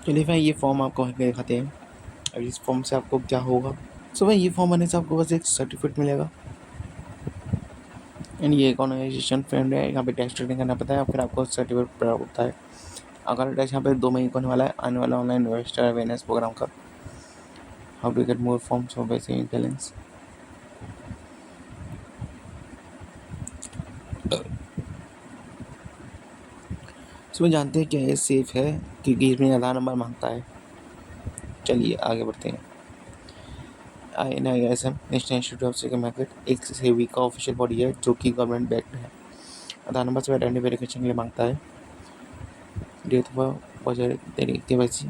चलिए भाई ये फॉर्म आपको करके दिखाते हैं। और इस फॉर्म से आपको क्या होगा, सो भाई ये फॉर्म भरने से आपको बस एक सर्टिफिकेट मिलेगा एंड ये एक ऑर्गेनाइजेशन फ्रेंड है, यहाँ पे टेस्ट नहीं करना पड़ता है, फिर आपको सर्टिफिकेट प्राप्त होता है। अगला टेस्ट यहाँ पे 2 मई को होने वाला है, आने वाला ऑनलाइन इन्वेस्टर अवेयरनेस प्रोग्राम का। How to get more forms for basic balance. इसमें जानते हैं क्या ये सेफ है, क्योंकि इसमें आधार नंबर मांगता है। चलिए आगे बढ़ते हैं। INISM national institute of secure market एक सेबी का ऑफिशियल बॉडी है जो कि गवर्नमेंट बैक्ड है। आधार नंबर से आइडेंटिटी वेरिफिकेशन के लिए मांगता है। Date of budget KYC।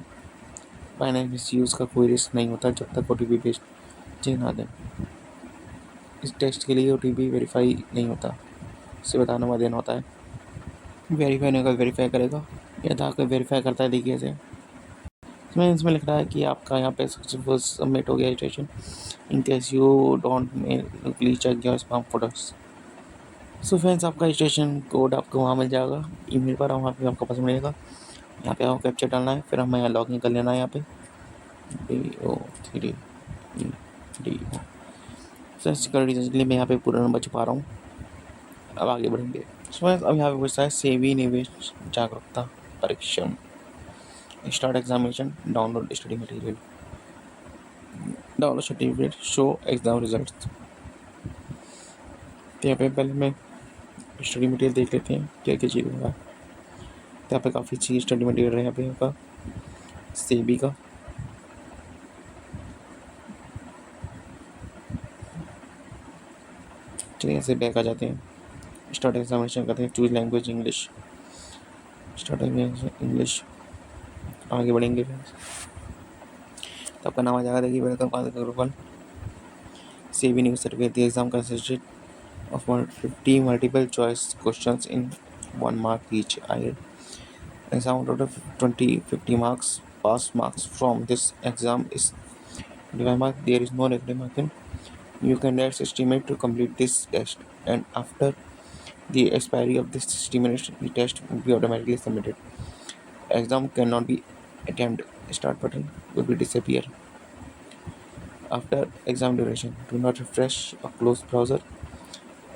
Finance misuse का कोई रिस्क नहीं होता जब तक OTP बेस्ड चेक ना दें। इस टेस्ट के लिए OTP वेरीफाई नहीं होता, सिर्फ आधार नंबर देना होता है। वेरीफाई नहीं होगा, वेरीफाई करेगा, ये आधार को वेरीफाई करता है। देखिए इसे इसमें लिख रहा है कि आपका यहाँ पे सक्सेसफुल सबमिट हो गया registration. In case you don't please check your spam folders. So friends, आपका रजिस्ट्रेशन कोड आपको वहाँ मिल जाएगा ईमेल पर, वहाँ पे आपको पास मिलेगा। यहाँ पे आपको कैप्चर डालना है, फिर हमें लॉगिन कर लेना है यहाँ पे DO3DO। सर सिक्योरिटी के लिए मैं यहाँ पे पूरा नंबर छुपा रहा हूँ। अब आगे बढ़ेंगे। सो अब यहाँ पे पूछता है सेबी निवेश जागरूकता परीक्षण। Start examination, download study material, download certificate, show exam result. तो यहाँ पे पहले मैं स्टडी मटेरियल देख लेते हैं क्या क्या चीज़ होगा। तो यहाँ पे काफ़ी चीज़ स्टडी मटेरियल है यहाँ पे का सेबी का। चलिए ऐसे बैक आ जाते हैं। स्टार्ट एग्जामिनेशन करते हैं, choose language English. Start English, आगे बढ़ेंगे। तो आपका नाम आ जाएगा, देखिए welcome group 1 SEBI news certificate. Exam consisted of 50 multiple choice questions in 1 mark each. Exam total 50 marks. Pass marks from this exam is 25 marks. There is no negative marking. You can estimate to complete this test, and after the expiry of this 60 minutes, the test will be automatically submitted. Exam cannot be attempted. Start button will be disappear. After exam duration, do not refresh or close browser.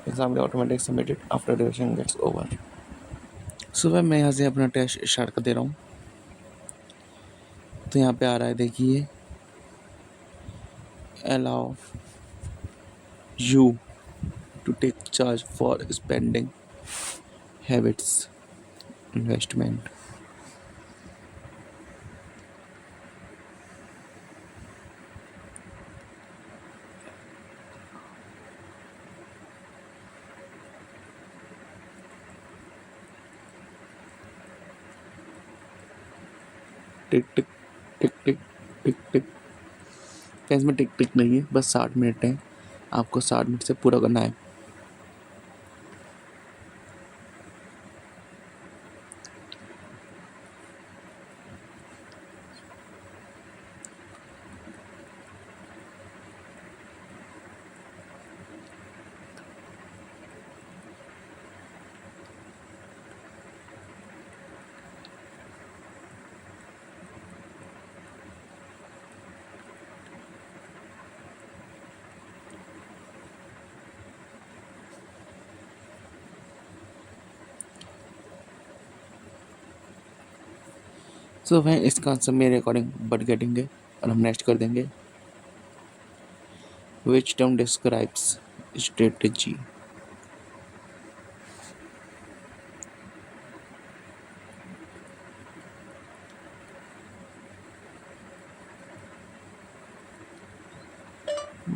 Exam will automatically submitted after duration gets over. सुबह मैं यहाँ से अपना test start कर दे रहा हूँ। तो यहाँ पे आ रहा है, देखिए allow you to take charge for spending habits investment. Tick tick tick tick tick tick. इसमें टिक टिक नहीं है, बस 60 मिनट है, आपको 60 मिनट से पूरा करना है। सो वह इसका आंसर मेरे अकॉर्डिंग बट गेटिंग है, और हम नेक्स्ट कर देंगे। Which term describes strategy.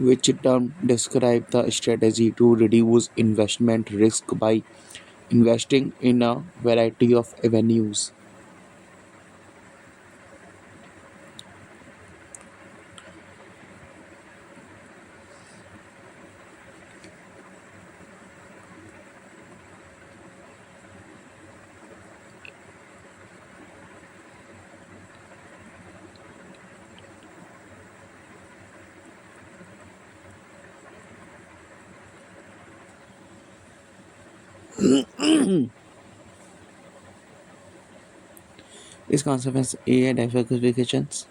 Which term describe the strategy to reduce investment risk by investing in a variety of avenues? इसका आंसर है ए है diversifications.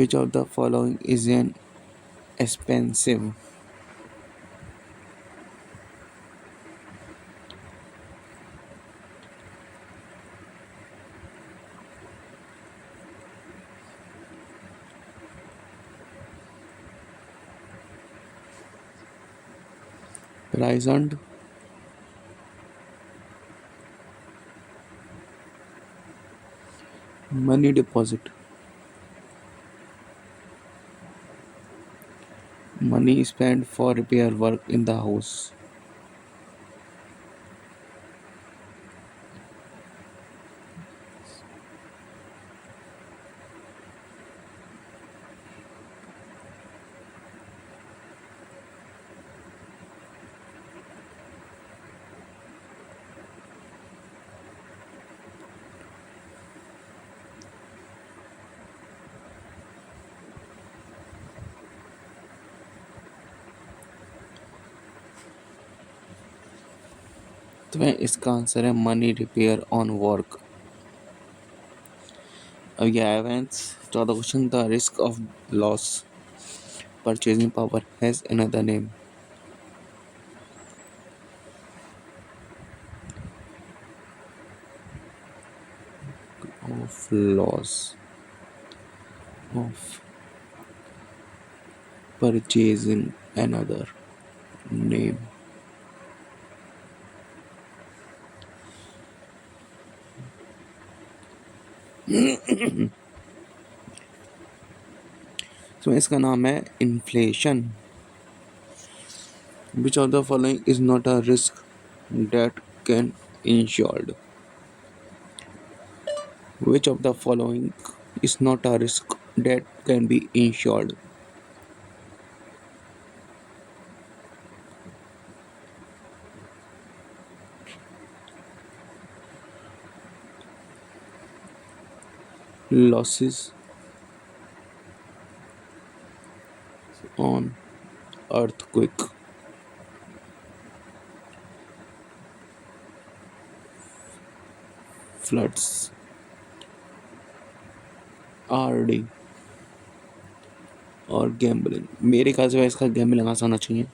Which of the following is an expensive? Price earned, money deposit, money spent for repair work in the house. तो वह इसका answer है money repair on work. अब ये आया है 14 question. The risk of loss purchasing power has another name. Of loss of purchasing another name. तो इसका नाम है inflation. Which of the following is not a risk that can insured. Which of the following is not a risk that can be insured. Losses on earthquake, floods, RD और gambling. मेरे ख्याल से इसका gambling आसान होना चाहिए.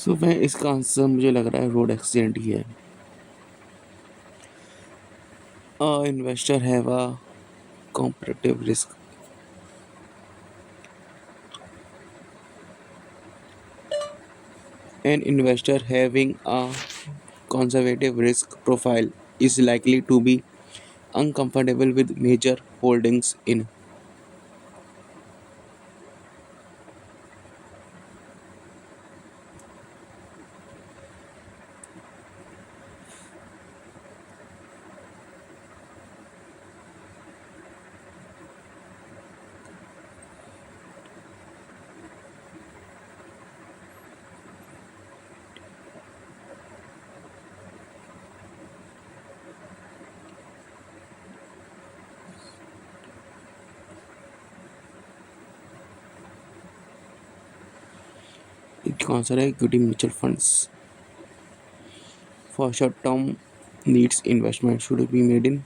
सो वह इसका आंसर मुझे लग रहा है रोड एक्सीडेंट ही है. अ investor have a comparative risk. An investor having a conservative risk profile is likely to be uncomfortable with major holdings in. इसका आंसर है equity mutual funds. For short term needs investment should be made in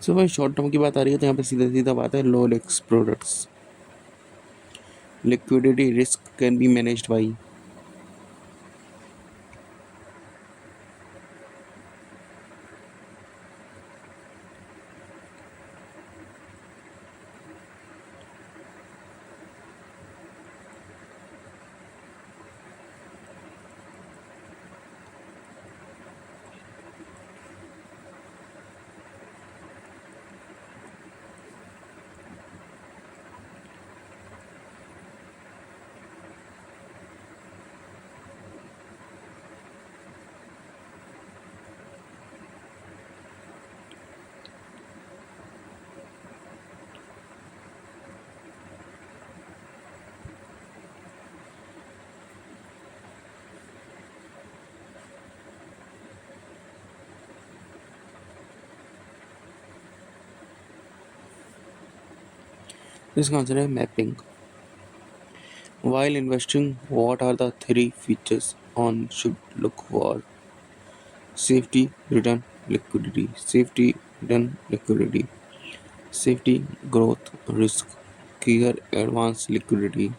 सो भाई short term की बात आ रही है तो यहाँ पे सीधा सीधा बात है low risk products. Liquidity risk can be managed by this answer है mapping. While investing, what are the three features on should look for? Safety, return, liquidity. Safety, return, liquidity. Safety, growth, risk. Clear, advanced liquidity.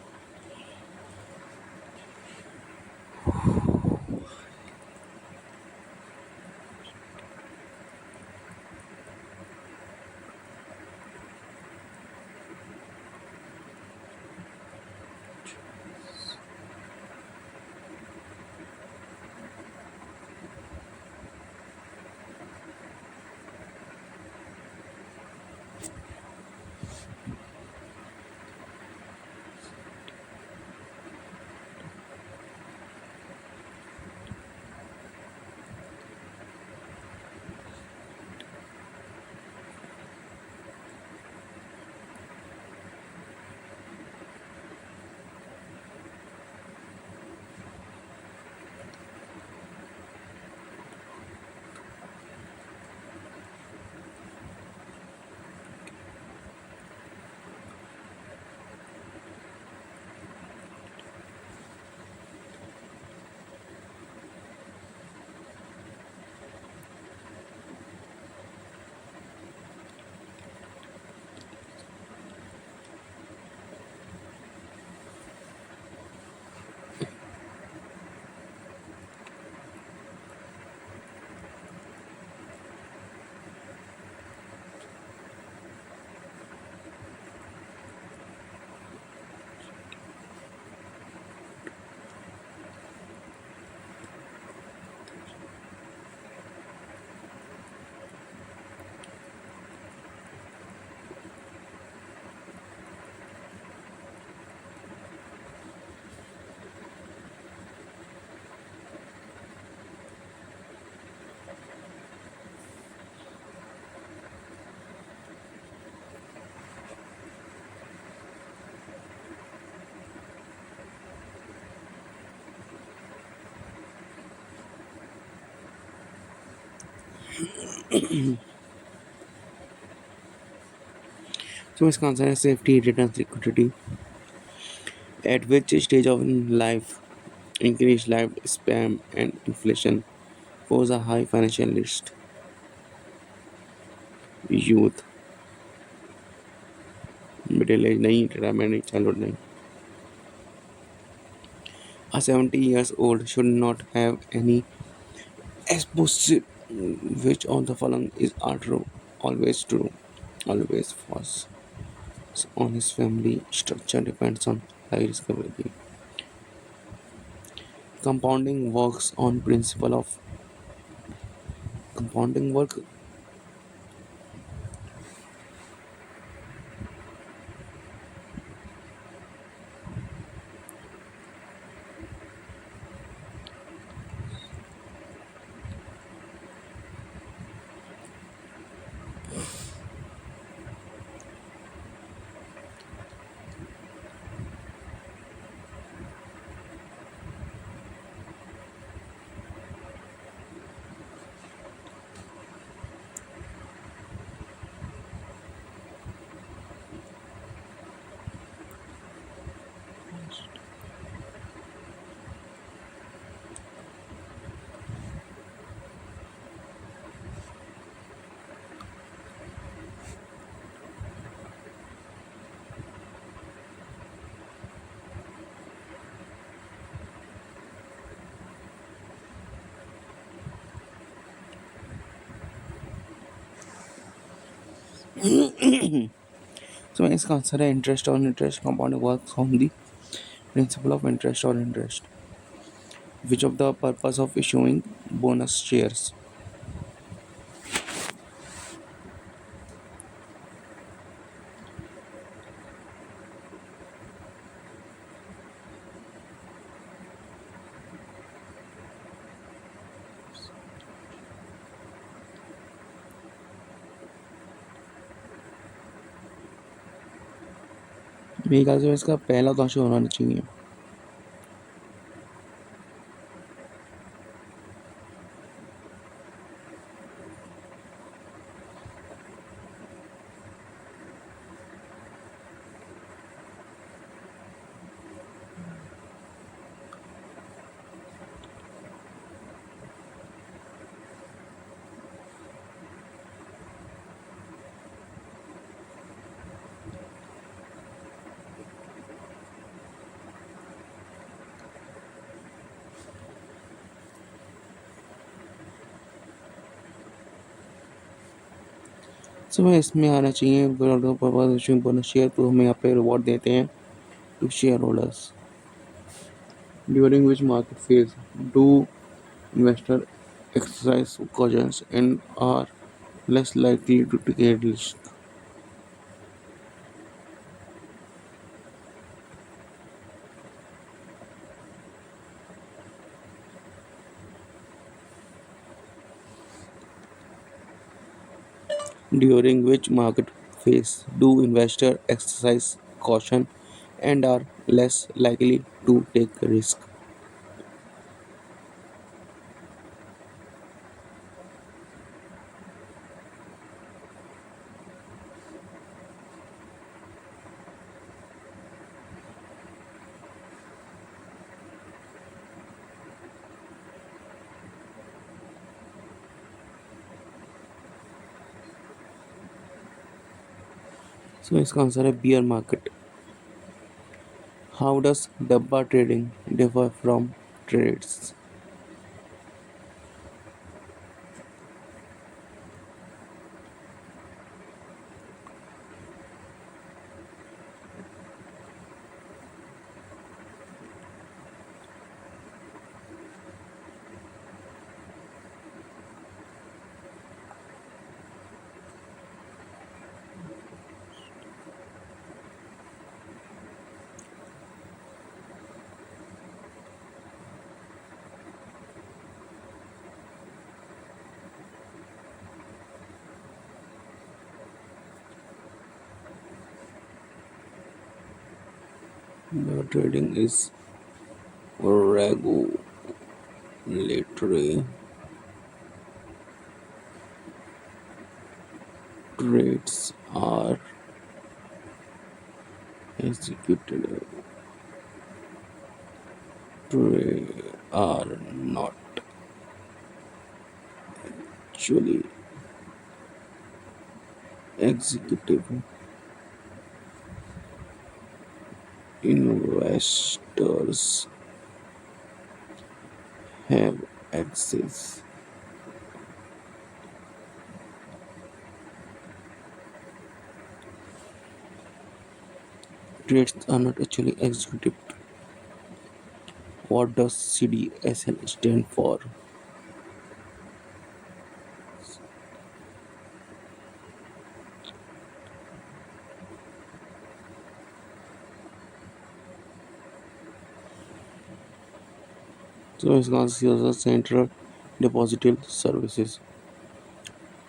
So इसका answer है safety, return, liquidity. At which stage of life increased lifespan and inflation pose a high financial risk? Youth, middle age नहीं, retirement नहीं, childhood नहीं. A 70 years old should not have any exposure. Which of the following is are true? Always true. Always false. So on his family structure depends on high risk ability. Compounding works on principle of compounding work. So इसका answer है interest on interest compounding works on the principle of interest on interest which of the purpose of issuing bonus shares. मेरे ख्याल से इसका पहला तो answer होना चाहिए. सो so, इसमें आना चाहिए बोनस शेयर. तो हमें यहाँ पे रिवॉर्ड देते हैं to shareholders. During which market phase do investor exercise cautions and are less likely to take risk. During which market phase do investors exercise caution and are less likely to take risk? So इसका answer है bear market. How does dabba trading differ from trades? The trading is regulatory. Trades are executed. Trade are not actually executive. Investors have access. Trades are not actually executed. What does CDSL stand for? So it's considered as Central Depository Services.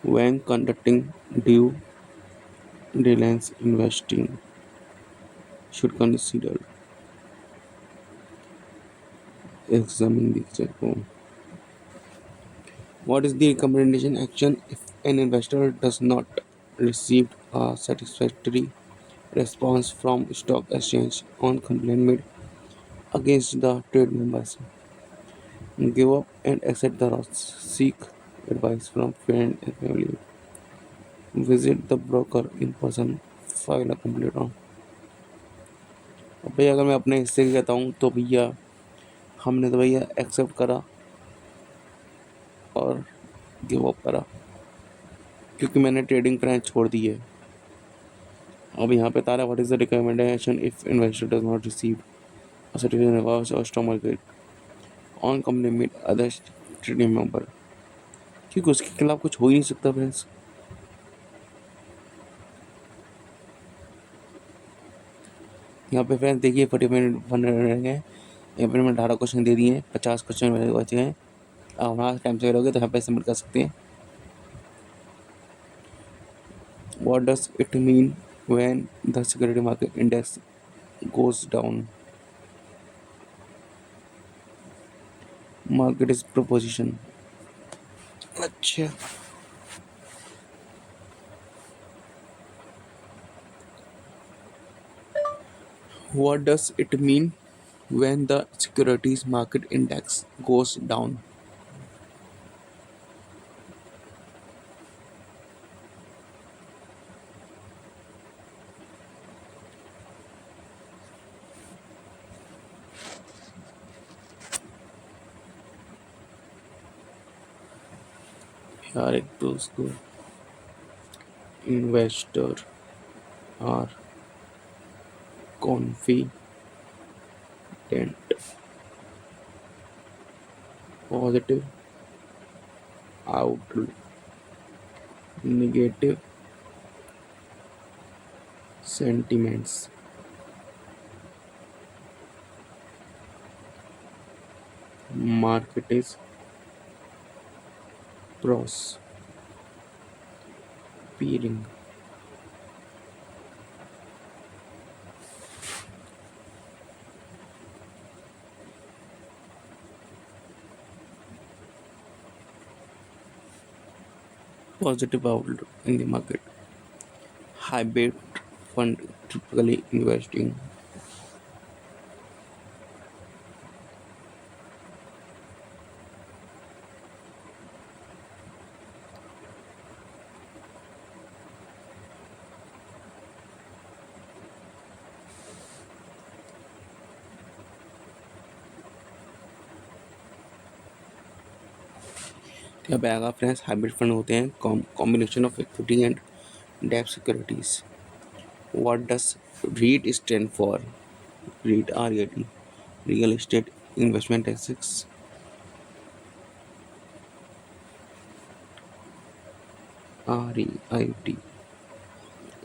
When conducting due diligence investing, should consider examining the checkbook. What is the recommendation action if an investor does not receive a satisfactory response from stock exchange on complaint made against the trade members? Give up and accept the loss. Seek advice from friend and family. Visit the broker in person. File a complaint on. अब भैया अगर मैं अपने हिस्से की कहता हूँ तो भैया हमने तो भैया एक्सेप्ट करा और गिव अप करा क्योंकि मैंने ट्रेडिंग करना छोड़ दी है. अब यहाँ पे तारा, what is the recommendation if investor does not receive a certificate or stock market on company meet other trading member, क्योंकि उसके खिलाफ कुछ हो ही नहीं सकता फ्रेंड्स। यहाँ पे फ्रेंड्स देखिए 40 मिनट 1 रहेंगे, यहाँ पे मैंने 18 क्वेश्चन दे दिए हैं, 50 क्वेश्चन मेरे बचे हैं। आप हमारा टाइम से करोगे तो यहाँ पे सबमिट कर सकते हैं। What does it mean when the security market index goes down? Market is proposition. अच्छा, what does it mean when the securities market index goes down? यार एक तो उसको investor are confident, positive outlook, negative sentiments. Market is prospering. Positive outlook in the market. Hybrid fund typically investing. क्या आएगा friends? Hybrid fund होते हैं combination of equity and डेब्ट securities. What does REIT stand for? REIT REIT real estate investment assets. REIT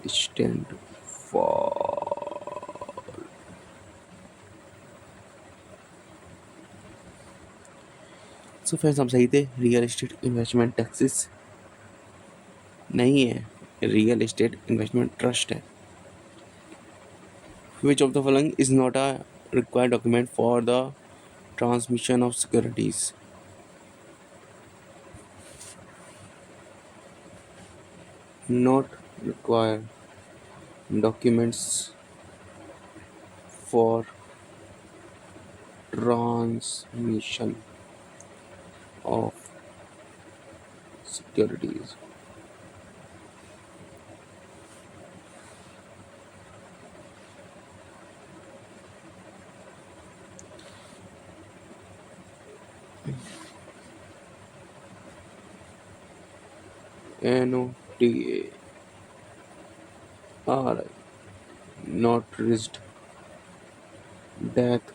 stand for, so friends हम सही थे, real estate investment taxes नहीं है, रियल एस्टेट इन्वेस्टमेंट ट्रस्ट है। Which of the following is not a required document for the transmission of securities? Not require documents for transmission of securities. NOTA are not risked death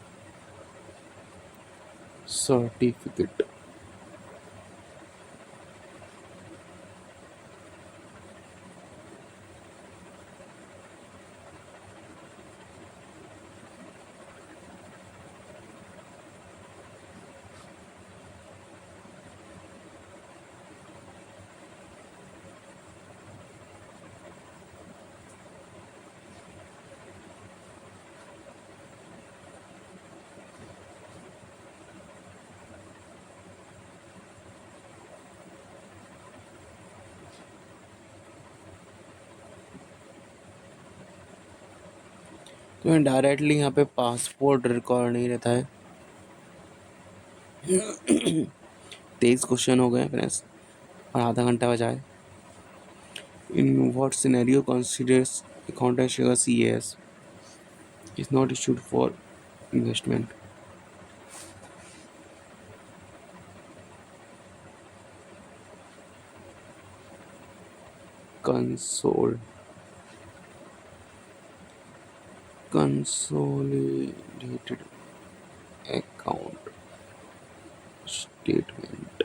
certificate. तो directly यहाँ पे passport record नहीं रहता है। 23 question हो गए friends और आधा घंटा बचा है। In what scenario considers accountant share CAS is not issued for investment? Console Consolidated account statement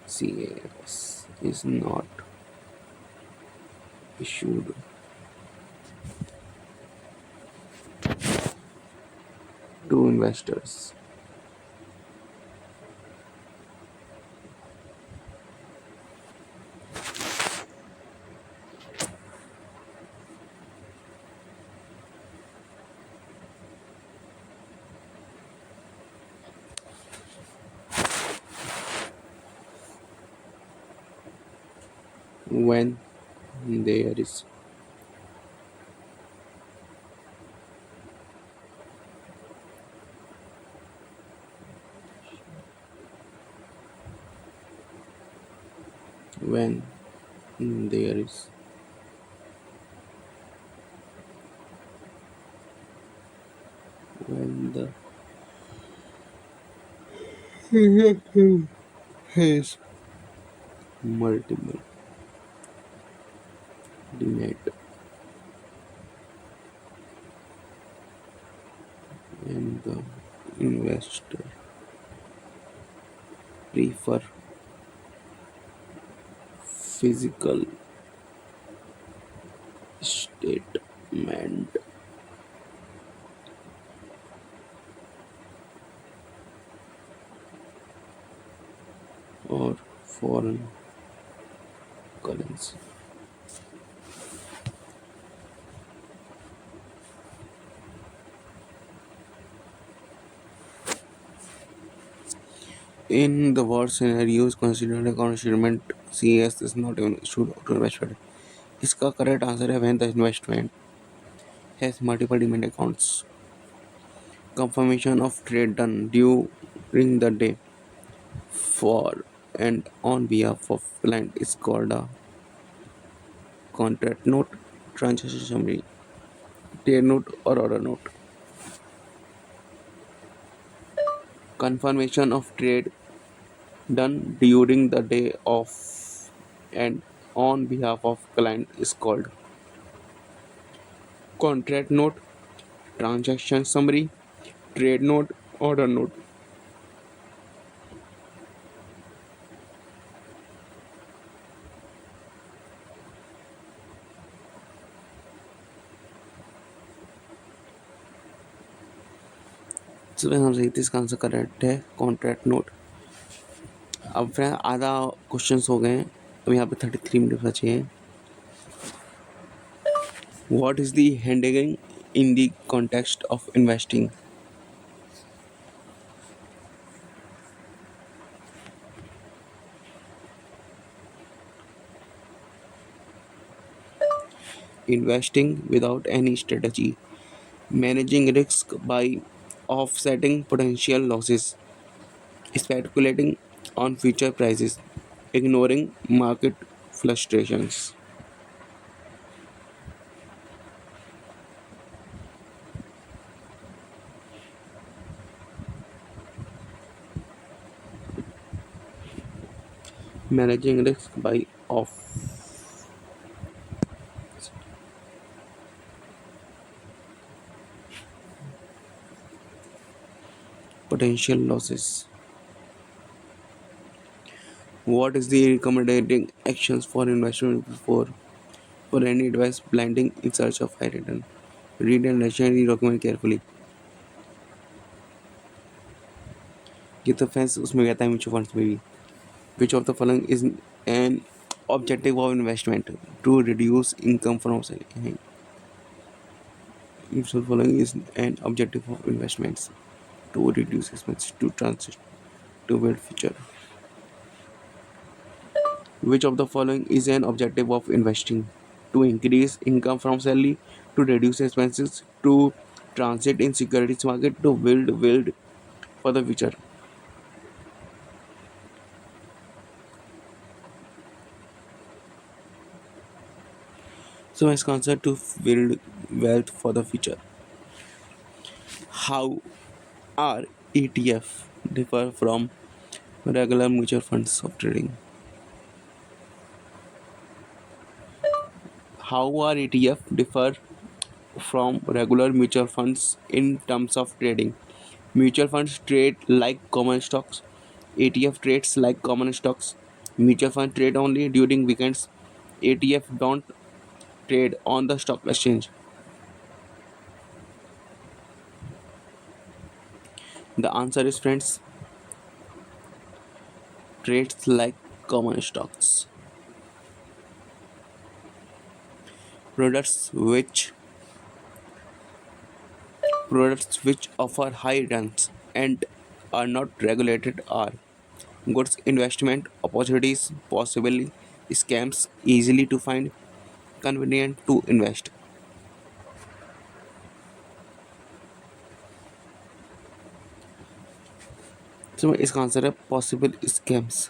CAS is not issued to investors when there is when there is when the has multiple demand and the investor prefer physical statement or foreign currency. In the worst scenarios, considered account statement CS is not even issued to investment. इसका correct answer है when the investment has multiple demand accounts. Confirmation of trade done during the day for and on behalf of client is called a contract note, transaction summary, trade note or order note. Confirmation of trade done during the day of and on behalf of client is called contract note, transaction summary, trade note, order note. So हम सही थे, इसका answer correct है contract note. अब friend आधा questions हो गए हैं, अब यहाँ पे 33 मिनट बचे हैं. What is the heading in the context of investing? Investing without any strategy, managing risk by offsetting potential losses, speculating on future prices, ignoring market fluctuations. Managing risk by off potential losses. What is the recommended actions for investment before for any advice blinding in search of high return? Read and understand the document carefully. ये तो fans उसमें कहता है mutual funds में भी. Which of the following is an objective of investment? To reduce income from selling. Which of the following is an objective of investments? To reduce expenses, to transit, to build future. Which of the following is an objective of investing? To increase income from salary, to reduce expenses, to transit in securities market, to build for the future. So इसका answer to build wealth for the future. How are ETF differ from regular mutual funds of trading? How are ETF differ from regular mutual funds in terms of trading. Mutual funds trade like common stocks. ETF trades like common stocks. Mutual fund trade only during weekends. ETF don't trade on the stock exchange. The answer is, friends, trades like common stocks. Products which products which offer high returns and are not regulated are goods investment opportunities, possibly scams, easily to find, convenient to invest. तो इसका answer है possible scams.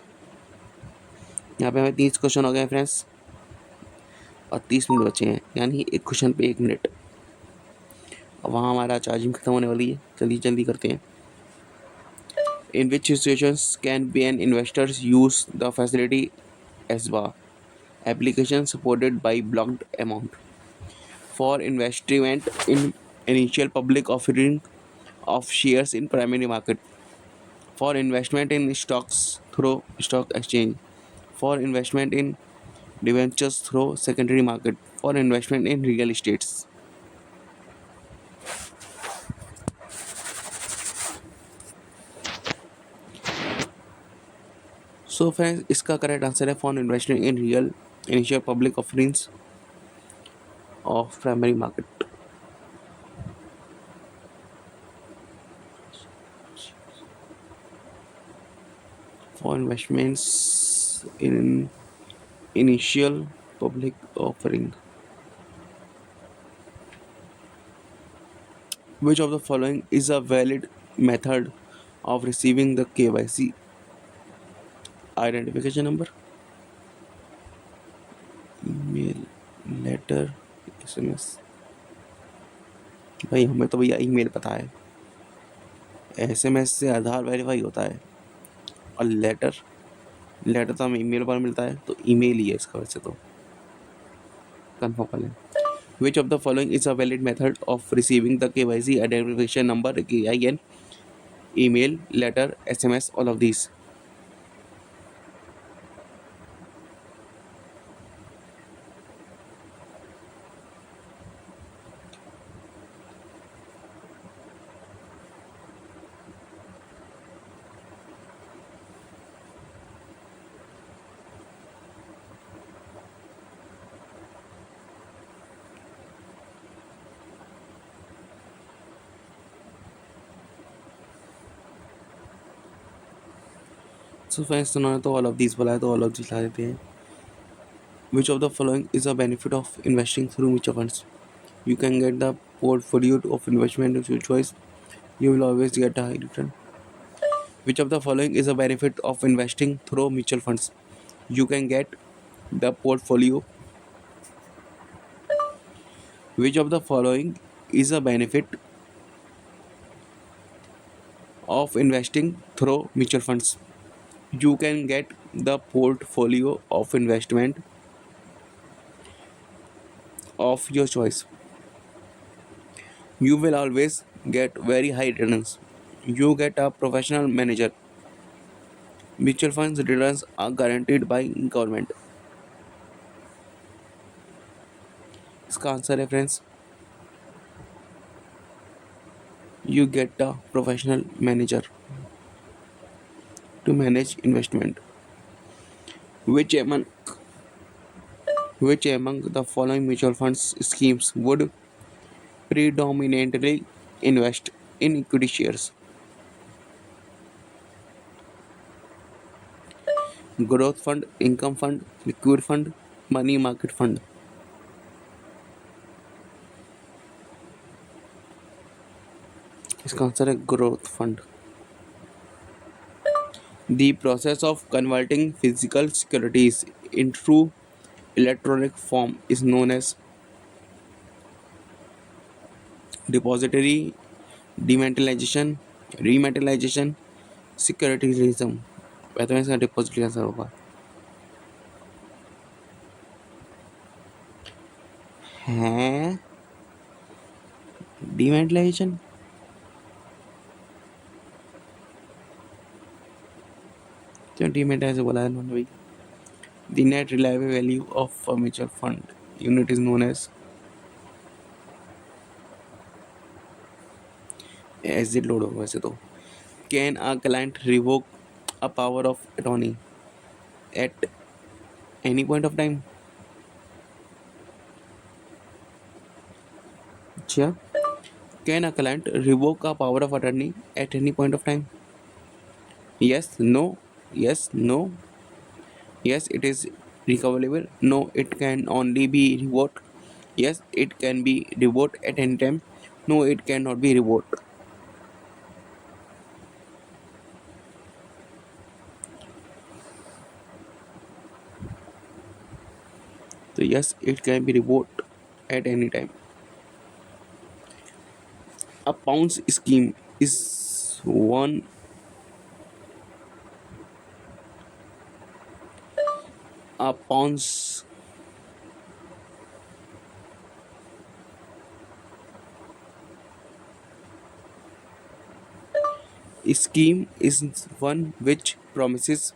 यहाँ पे हमें 30 question हो गए friends और 30 minute बचे हैं, यानी एक क्वेश्चन पे 1 मिनट। अब वहाँ हमारा चार्जिंग खत्म होने वाली है, जल्दी जल्दी करते हैं। In which situations can be an investors use the facility SBA application supported by blocked amount for investment in initial public offering of shares in primary market, for investment in stocks through stock exchange, for investment in debentures through secondary market, for investment in real estates. So friends, इसका correct answer है for investment in real initial public offerings of primary market. For investments in initial public offering. Which of the following is a valid method of receiving the KYC identification number? Email, letter, SMS। भाई हमें तो भैया email पता है, SMS से आधार verify होता है, और लेटर तो हमें ईमेल पर मिलता है, तो ईमेल ही है इसका वैसे तो, कंफर्म कर लें। Which of the following is a valid method of receiving the KYC identification number, KIN? Email, letter, SMS, all of these. So friends, उन्होंने तो all of these बोला है, तो all of these ला देते हैं। Which of the following is a benefit of investing through mutual funds? You can get the portfolio of investment of your choice. You will always get a high return. Which of the following is a benefit of investing through mutual funds? You can get the portfolio. Which of the following is a benefit of investing through mutual funds? You can get the portfolio of investment of your choice. You will always get very high returns. You get a professional manager. Mutual funds returns are guaranteed by government. इसका answer है friends, you get a professional manager to manage investment. Which among which among the following mutual funds schemes would predominantly invest in equity shares? Growth fund, income fund, liquid fund, money market fund. इसका answer है growth fund. The process of converting physical securities into electronic form is known as depository, dematerialization, rematerialization, securitivism। वैसे में इसका depository answer होगा। हैं Demonetization. क्यों demonetize बोला है उन्होंने भाई? The net reliable value of a mutual fund unit is known as exit load होगा वैसे तो. Can a client revoke a power of attorney at any point of time? अच्छा. Can a client revoke a power of attorney at any point of time? Yes, no, yes, no. Yes, it is recoverable. No, it can only be revoked. Yes, it can be revoked at any time. No, it cannot be revoked. So yes, it can be revoked at any time. A pounds scheme is one. A pounds scheme is one which promises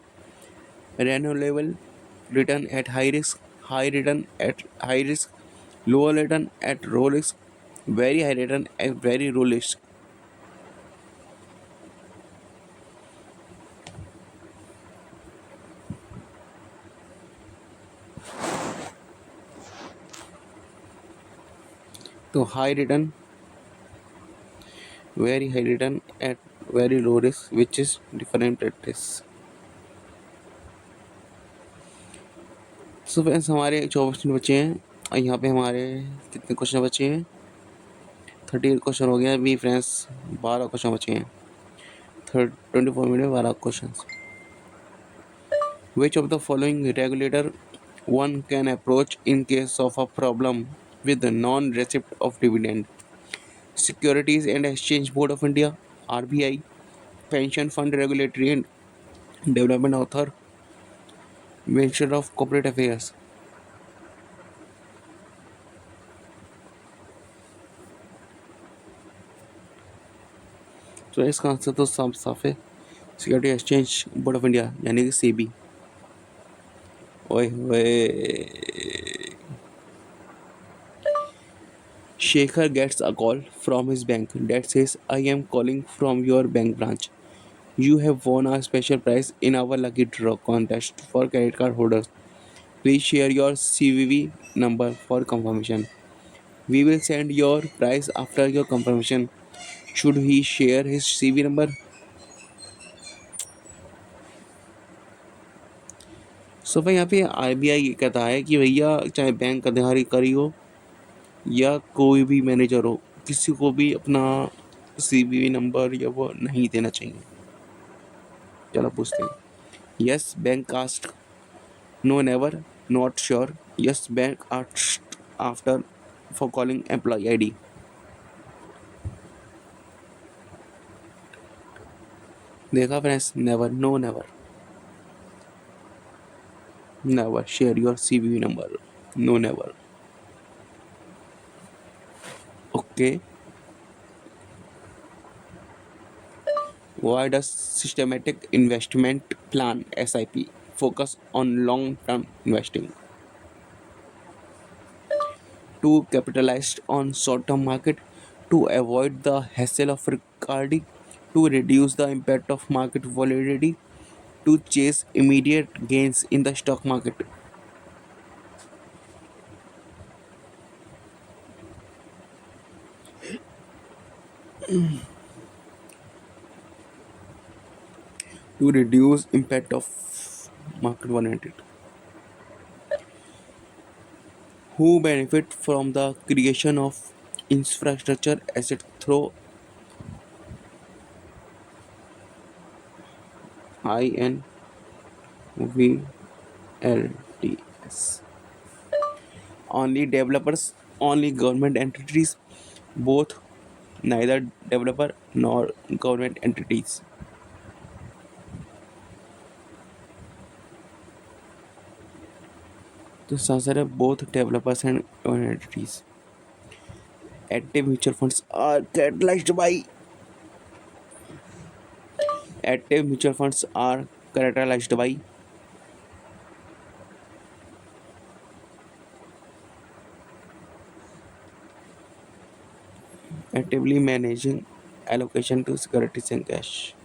renewable return at high risk, high return at high risk, lower return at low risk, very high return at very low risk. So high return, very high return at very low risk, which is different at risk. So friends हमारे 24 बचे हैं और यहाँ पे हमारे कितने question बचे हैं? 38 क्वेश्चन हो गया अभी फ्रेंड्स. 12 क्वेश्चन बचे हैं. 24 मिनट में 12 question. Which of the following regulator one can approach in case of a problem with the non-receipt of dividend? Securities and Exchange Board of India, RBI, Pension Fund Regulatory and Development Author, Ministry of Corporate Affairs. तो इसका answer तो साफ साफ है. Security exchange board of India यानी कि सेबी. ओए होए. Shekhar gets a call from his bank that says, I am calling from your bank branch. You have won a special prize in our lucky draw contest for credit card holders. Please share your CVV number for confirmation. We will send your prize after your confirmation. Should he share his CV number? सो भाई यहाँ पे RBI ये कहता है कि भैया चाहे bank अधिकारी हो या कोई भी मैनेजर हो, किसी को भी अपना CVV नंबर या वो नहीं देना चाहिए. चलो पूछते हैं. Yes bank asked. No never. Not sure. Yes bank asked after for calling employ ID. देखा friends. Never. No never. Never share your CVV number. No never. Okay. Why does systematic investment plan SIP focus on long term investing? To capitalize on short term market, to avoid the hassle of recording, to reduce the impact of market volatility, to chase immediate gains in the stock market. To reduce impact of market volatility. Who benefit from the creation of infrastructure asset through INVLTS? Only developers, only government entities, both, neither developer nor government entities. तो इसका answer है both developers and entities. Active mutual funds are characterized by active mutual funds are characterized by actively managing allocation to securities and cash.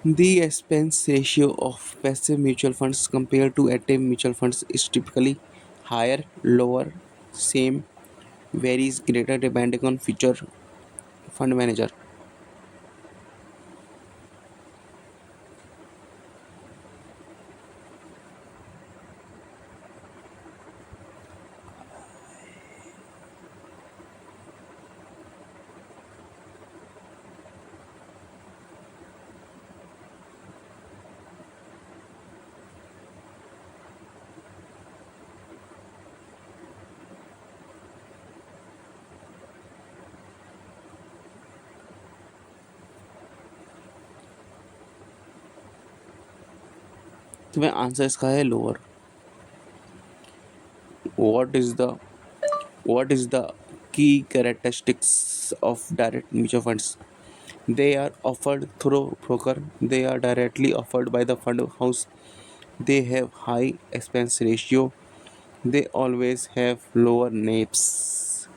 The expense ratio of passive mutual funds compared to active mutual funds is typically higher, lower, same, varies greater depending on future fund manager. तो मैं answer इसका है lower. What is the what is the key characteristics of direct mutual funds? They are offered through broker. They are directly offered by the fund house. They have high expense ratio. They always have lower NAPs.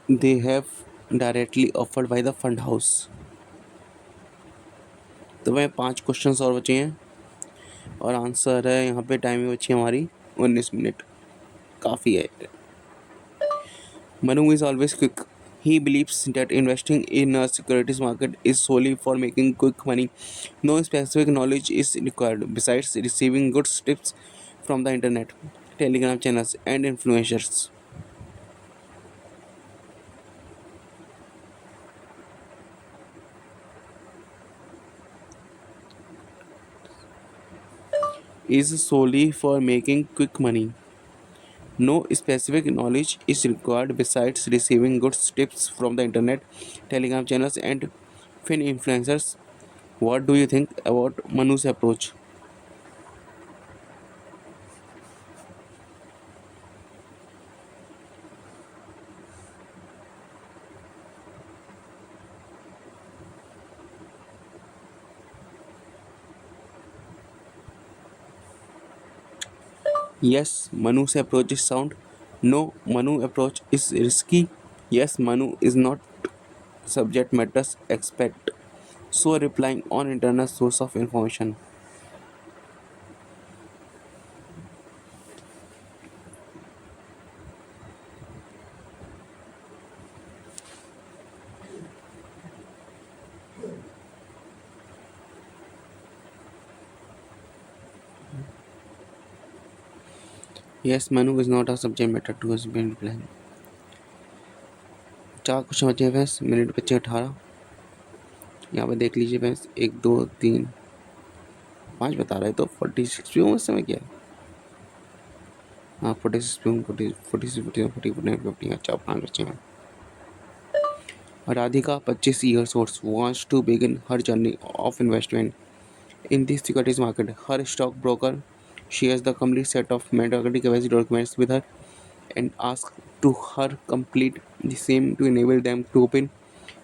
They have directली offered by the fund house. तो मैं 5 questions और बचे हैं और answer है यहाँ पे. Timing बची है हमारी 19 मिनट. काफ़ी है. Manu is always quick. He believes that investing in a securities market is solely for making quick money. No specific knowledge is required besides receiving good tips from the internet, telegram channels, and influencers. Is solely for making quick money. No specific knowledge is required besides receiving good tips from the internet, telegram channels, and fin influencers. What do you think about Manu's approach? Yes, Manu's approach is sound. No, Manu approach is risky. Yes, Manu is not subject matters expert. So replying on internal source of information. Yes, Manu is not a subject matter to us being replying. 4 question बचे हैं भैंस. Minute बचे 18. यहाँ पे देख लीजिए भैंस. 1 2 3 5 बता रहा है तो 46 भी हूँ. इस समय क्या है? हाँ 46 भी हूँ. 46 49 50. अच्छा 5 बचे हैं. Radhika, 25 years old, wants to begin her journey of investment in the securities market. Her stockbroker shares the complete set of mandatory KYC documents with her and asks to her complete the same to enable them to open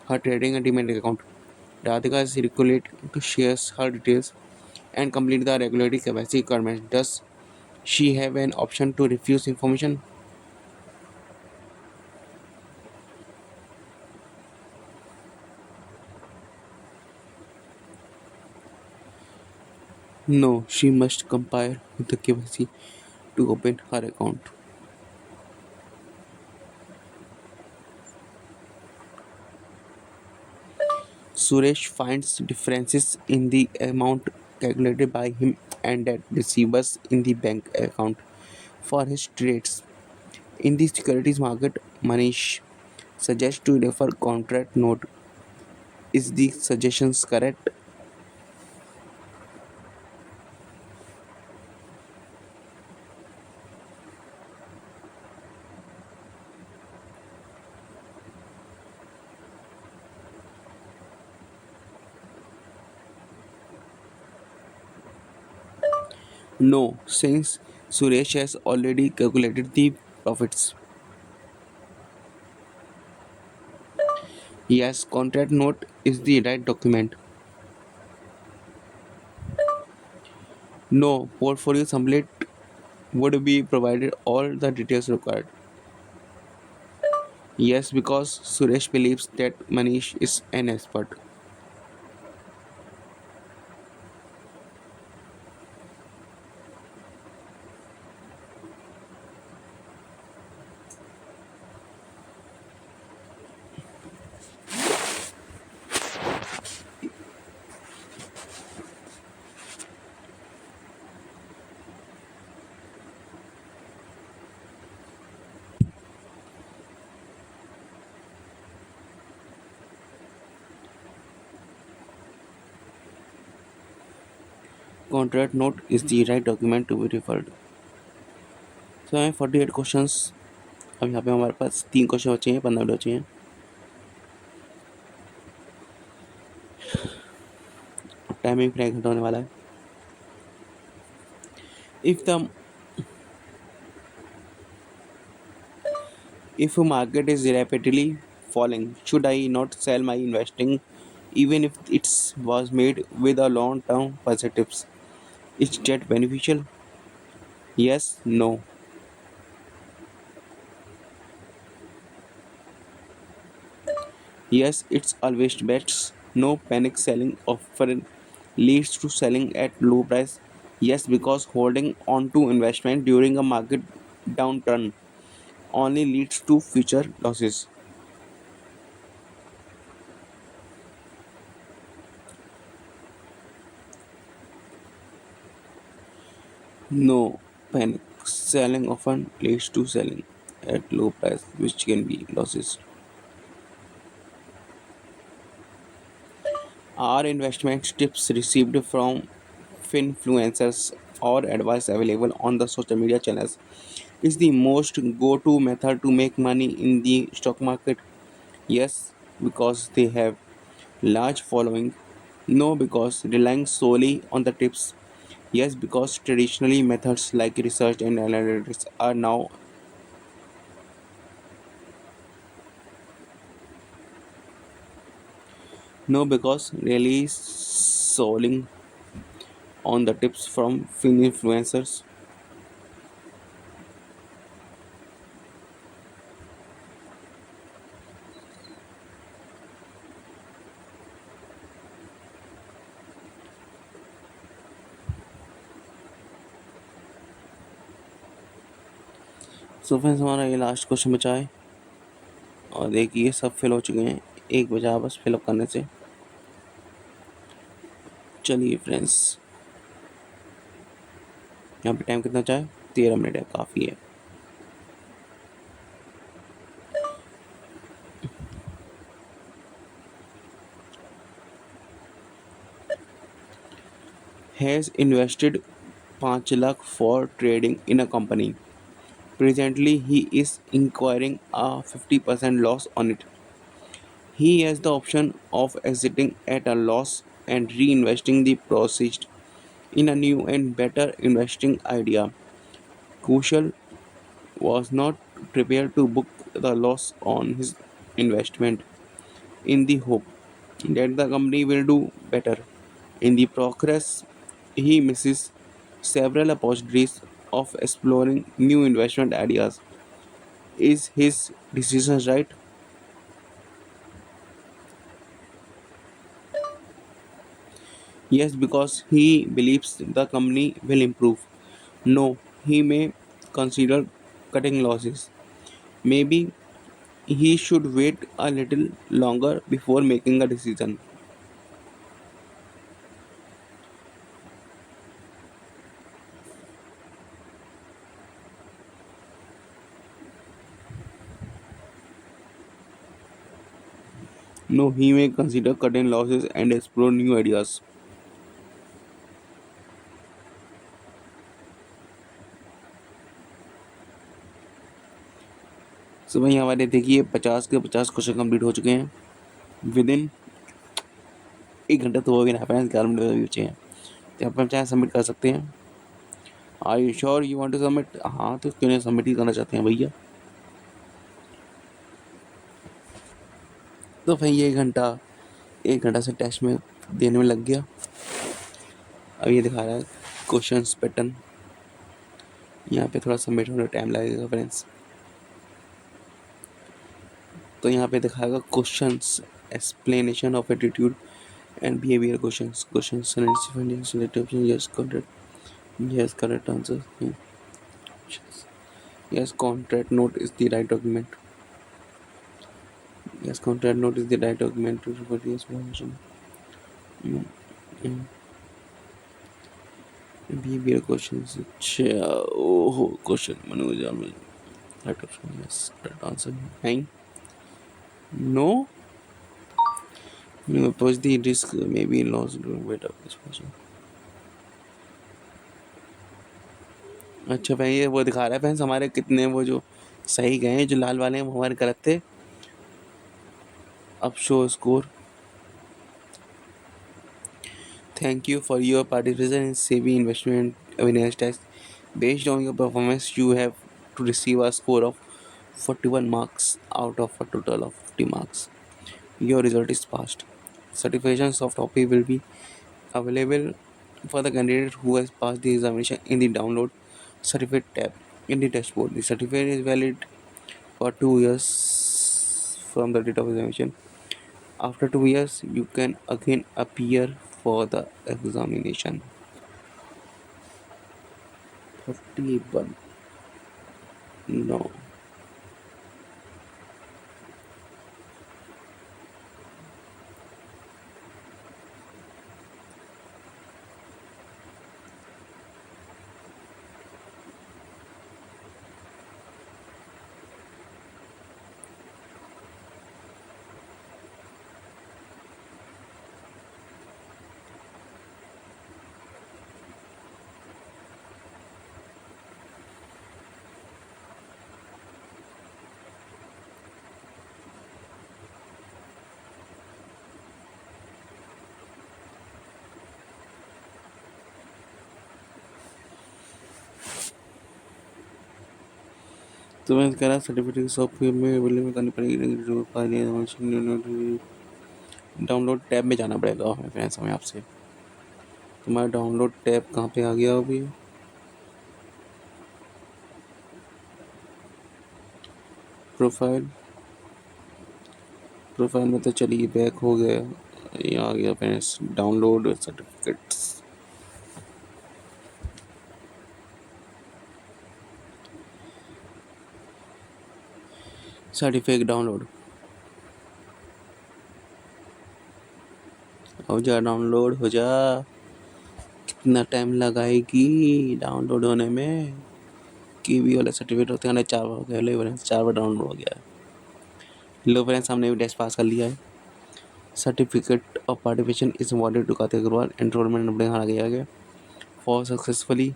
her trading and demat account. Radhika is required to share her details and complete the regulatory KYC requirements. Does she have an option to refuse information? No, she must comply with the KYC to open her account. Suresh finds differences in the amount calculated by him and that receivers in the bank account for his trades. In the securities market, Manish suggests to refer contract note. Is the suggestions correct? No, since Suresh has already calculated the profits. Yes, contract note is the right document. No, portfolio template would be provided all the details required. Yes, because Suresh believes that Manish is an expert. Contract note is the right document to be referred. So हमें 48 questions अब यहाँ पे हमारे पास 3 question बचे हैं 15 minute बचे हैं timing फिर 1 घंटा होने वाला है if the if a market is rapidly falling should I not sell my investing even if it was made with a long term positives is that beneficial yes no yes it's always best no panic selling often leads to selling at low price yes because holding on to investment during a market downturn only leads to future losses. No, panic selling often leads to selling at low price, which can be losses. Are investment tips received from influencers or advice available on the social media channels is the most go-to method to make money in the stock market? Yes, because they have large following. No, because relying solely on the tips. Yes, because traditionally methods like research and analytics are now. No, because really solely on the tips from influencers. So friends हमारा ये last question बचा है और देखिए सब fill हो चुके हैं एक बचा बस फिलअप करने से चलिए फ्रेंड्स यहाँ पे टाइम कितना चाहे 13 मिनट है काफ़ी है has invested 5 lakh for trading in a company presently he is incurring a 50% loss on it. He has the option of exiting at a loss and reinvesting the proceeds in a new and better investing idea. Kushal was not prepared to book the loss on his investment in the hope that the company will do better. In the progress, he misses several opportunities of exploring new investment ideas. Is his decision right? Yes, because he believes the company will improve. No, he may consider cutting losses. Maybe he should wait a little longer before making a decision. No, he may consider cutting losses and explore new ideas. So भाई हमारे देखिए 50 के 50 question complete हो चुके हैं with in 1 घंटा तो हो भी ना फ्रेंड्स 11 मिनट अभी बचे हैं तो आप चाहे सबमिट कर सकते हैं are you sure you want to submit? हाँ, तो क्यों नहीं सबमिट ही करना चाहते हैं भैया। तो भाई 1 घंटा से टेस्ट में देने में लग गया। अब ये दिखा रहा है क्वेश्चंस पैटर्न। यहाँ पे थोड़ा सबमिट होने टाइम लगेगा फ्रेंड्स। तो यहाँ पे दिखाएगा questions, explanation of attitude and behaviour questions select yes correct answer. Yes contract note is the right document. Yes contract note is the right document to report yes explanation. Behaviour questions. अच्छा, ओहो question Manoj में right option yes correct answer नहीं। No pose the risk may be lost during weight of this person। अच्छा भाई, ये वो दिखा रहा है फ्रेंड्स हमारे कितने वो जो सही गए हैं, जो लाल वाले हैं वो हमारे गलत थे। अब show score. Thank you for your participation in SEBI investment awareness test. Based on your performance you have to receive a score of 41 marks out of a total of 50 marks. Your result is passed. Certification soft copy will be available for the candidate who has passed the examination in the download certificate tab in the dashboard. The certificate is valid for 2 years from the date of examination. After 2 years, you can again appear for the examination. 41. No. तो मैं कह रहा certificate software में available करनी पड़ेगी। Download tab में जाना पड़ेगा हमें फ्रेंड्स, हमें आपसे। तुम्हारा डाउनलोड टैब कहाँ पे आ गया अभी? प्रोफाइल में तो चलिए बैक हो गया, ये आ गया friends download certificates. Certificate download हो जा, डाउनलोड हो जा। कितना टाइम लगाएगी डाउनलोड होने में? कीवी वाला सर्टिफिकेट होते हैं 4 बार हो गया। लो फ्रेंड्स 4 बार डाउनलोड हो गया है। लो फ्रेंड्स हमने भी टेस्ट पास कर लिया है। Certificate of participation is awarded to Kartik Agarwal. Enrolment number यहाँ गया गया for successfully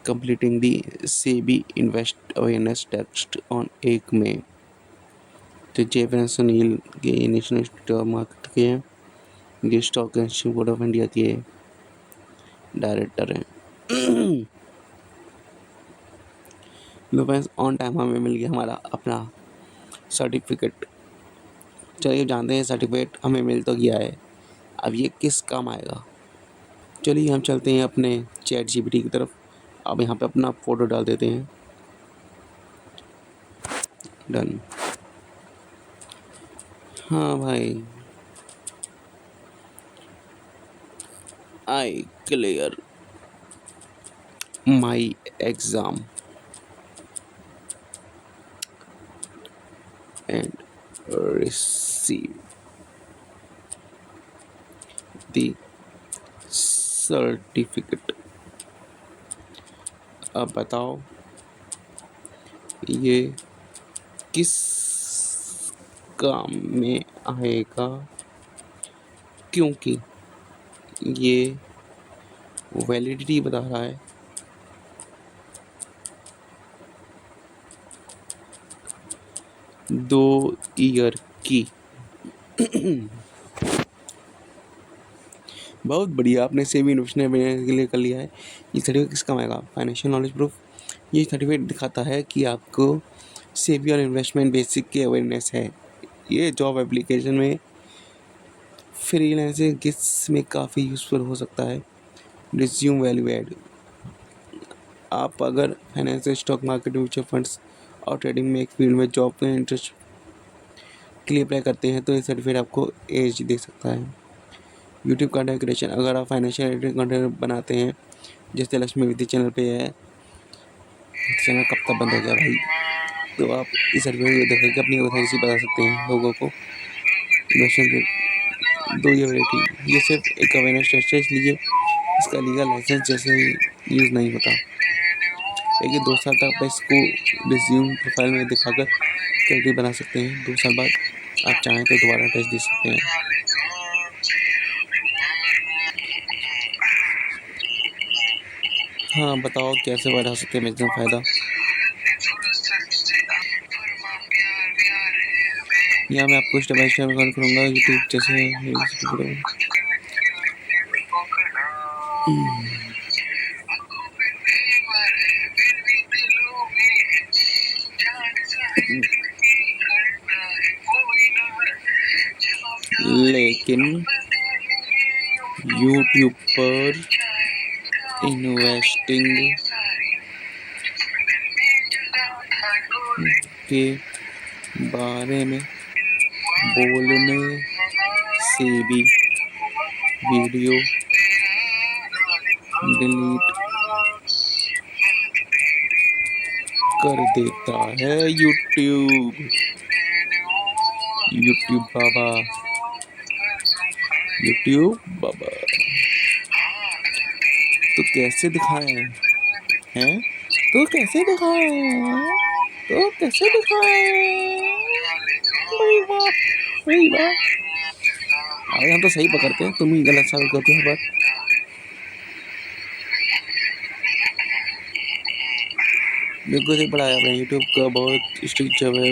completing the SEBI invest awareness test on 1 मई। तो जे फ्रेंड्स सुनील के नेशनल स्टॉक मार्केट के हैं, ये stock exchange board of India के डायरेक्टर हैं। लो फ्रेंड्स ऑन टाइम हमें मिल गया हमारा अपना सर्टिफिकेट। चलिए जानते हैं सर्टिफिकेट हमें मिल तो गया है, अब ये किस काम आएगा। चलिए हम चलते हैं अपने चैट जीपीटी की तरफ। अब यहाँ पे अपना फ़ोटो डाल देते हैं। डन। हाँ भाई, I clear my exam and receive the certificate. अब बताओ ये किस काम में आएगा, क्योंकि ये वैलिडिटी बता रहा है 2 ईयर की। बहुत बढ़िया, आपने सेबी इन्वेस्टमेंट के लिए कर लिया है। ये सर्टिफिकेट किस काम आएगा? Financial knowledge proof. ये सर्टिफिकेट दिखाता है कि आपको सेबी और इन्वेस्टमेंट बेसिक की अवेयरनेस है। ये जॉब एप्लीकेशन में, फ्रीलांसिंग किस में काफ़ी यूज़फुल हो सकता है। Resume value add. आप अगर financial, stock market, mutual funds और ट्रेडिंग में एक फील्ड में जॉब में इंटरेस्ट के लिए अप्लाई करते हैं तो ये सर्टिफिकेट आपको एज दे सकता है। YouTube content creation. अगर आप फाइनेंशियल रिलेटेड कंटेंट बनाते हैं, जैसे लक्ष्मी विधि चैनल पे है, चैनल कब तक बंद हो गया भाई, तो आप इस सर्टिफिकेट को देख के अपनी ऑथेंटिसिटी बता सकते हैं लोगों को। इन्वेस्टमेंट दो ये वैरायटी, ये सिर्फ एक अवेयरनेस टेस्ट है, इसलिए इसका लीगल लाइसेंस जैसे यूज़ नहीं होता। लेकिन 2 साल तक आप इसको रिज्यूम प्रोफाइल में दिखाकर कैटेगरी बना सकते हैं। 2 साल बाद आप चाहें तो दोबारा टेस्ट दे सकते हैं। हाँ बताओ कैसे बढ़ा सकते हैं मैक्सिमम फ़ायदा। यहाँ मैं आपको स्टेप बाय स्टेप गाइड करूँगा। यूट्यूब जैसे लेकिन यूट्यूब पर इन्वेस्टिंग के बारे में बोलने से भी वीडियो डिलीट कर देता है यूट्यूब। यूट्यूब बाबा, यूट्यूब बाबा। तो कैसे दिखाएं हैं? तो कैसे दिखाएं? तो कैसे दिखाएं? भाई वाह, भाई वाह। अरे हम तो सही पकड़ते हैं, तुम ही गलत साबित करते हो हर बार। मेरे को से पढ़ाया अपने यूट्यूब का बहुत स्ट्रिक्ट जब है।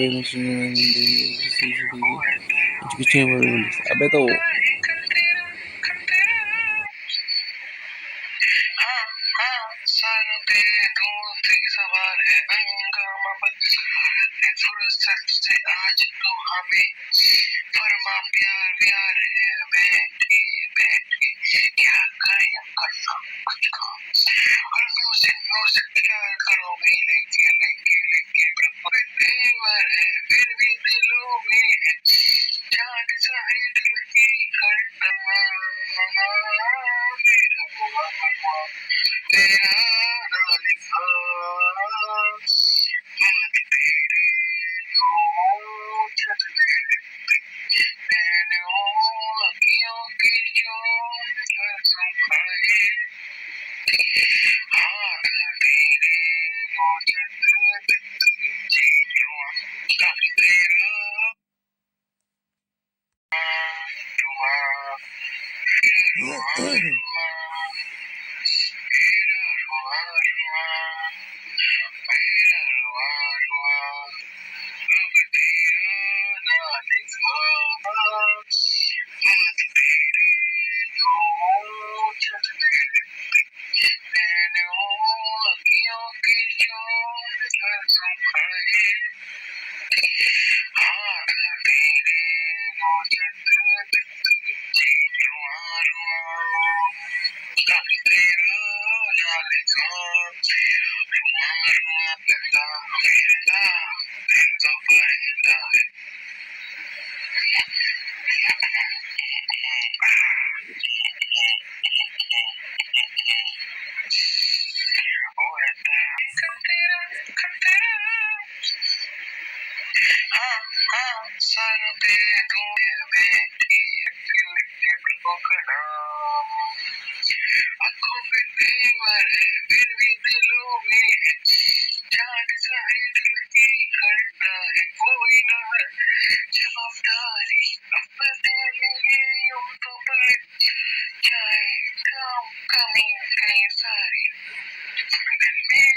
अबे तो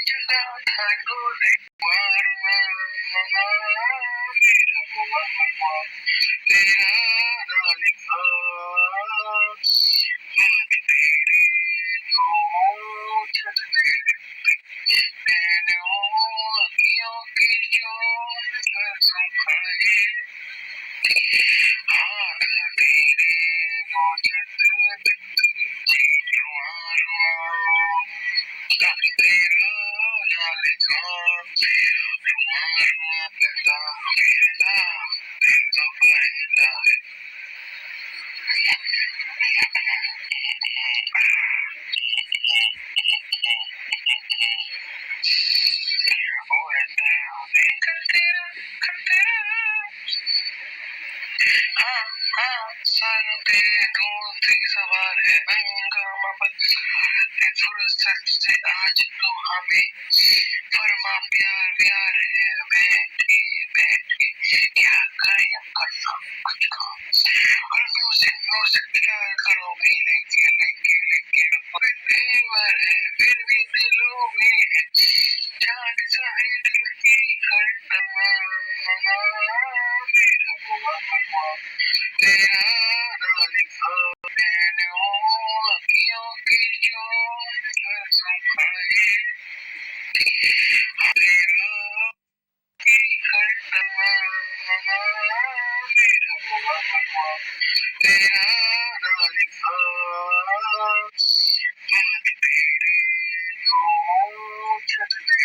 जगा था डोले तेरा ना लिखा तेरे दो छत मैंने अखियों की जो सुखाए हाथ तेरे दो छत रुआ रुआ तेरा ना लिखा रुआ रुआ कहता फिरता दिल तो कहता है ओ ऐसा करते करते हाँ हाँ सर पे दूध की सवार है हंगामा बस फुर्सत से आज तो हमें फरमा प्यार प्यार है बैठे बैठे क्या करें करना कुछ काम और म्यूजिक प्यार करो भी लेके लेके लेके देवर है फिर भी दिलों में है जान चाहे दिल की तेरा ना लिखा मैंने अखियों की जो सुखाए तेरा की तेरा ना लिखा तेरे दो छत